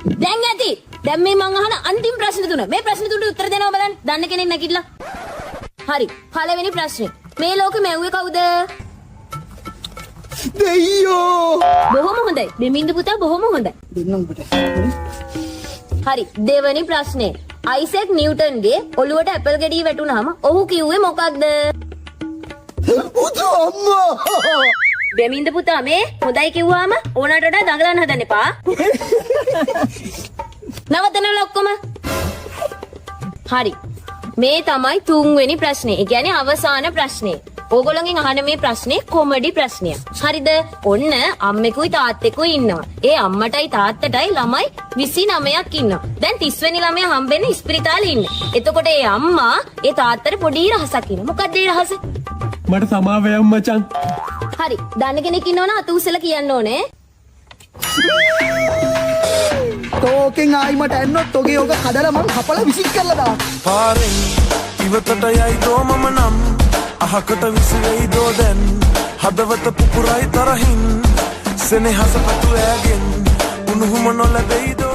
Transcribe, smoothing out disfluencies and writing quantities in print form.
දැන් ඇති. දැන් මේ මං අහන අන්තිම ප්‍රශ්න තුන. මේ ප්‍රශ්න තුනට උත්තර දෙනවා බලන්න. දන්න කෙනෙක් නැගිටලා. හරි. පළවෙනි ප්‍රශ්නේ. මේ ලෝකෙ මැව්වේ කවුද? දෙයියෝ. බොහොම හොඳයි. දෙමින්ද පුතා බොහොම හොඳයි. දෙන්නම් පුතා. හරි. දෙවෙනි ප්‍රශ්නේ. අයිසැක් නිව්ටන්ගේ ඔළුවට ඇපල් ගෙඩිය වැටුනහම ඔහු කිව්වේ මොකක්ද? පුතා අම්මා. දෙමින්ද පුතා මේ හොඳයි කිව්වාම ඕනට වඩා දඟලන්න හදන්න එපා. නවත්තනවල ඔක්කොම. හරි. මේ තමයි තුන්වෙනි ප්‍රශ්නේ. ඒ කියන්නේ අවසාන ප්‍රශ්නේ. ඕගොල්ලන්ගෙන් අහන මේ ප්‍රශ්නේ කොමඩි ප්‍රශ්නයක්. හරිද? ඔන්න අම්මෙකුයි තාත්තෙකුයි ඉන්නවා. ඒ අම්මටයි තාත්තටයි ළමයි 29ක් ඉන්නවා. දැන් 30 වෙනි ළමයා හම්බෙන්නේ ඉස්පිරිතාලේ ඉන්නේ. එතකොට ඒ අම්මා ඒ තාත්තට පොඩි රහසක් ඉන්නවා. මොකක්ද ඒ රහස? මට සමාව වෙයම් මචං. හරි. දන්න කෙනෙක් ඉන්නවනම් අත උස්සලා කියන්න ඕනේ. තෝකෙන් ආයි මට ඇන්නොත් ඔගේ ඔක කඩලා මං කපලා විසික් කරලා දාන්න. පාරෙන් ඉවතට යයි දෝ මම නම් අහකට විසිරෙයි දෝ දැන් හදවත පුපුරයි තරහින් සෙනෙහස පතු ඇගෙන් උණුහුම නොලැබෙයි දෝ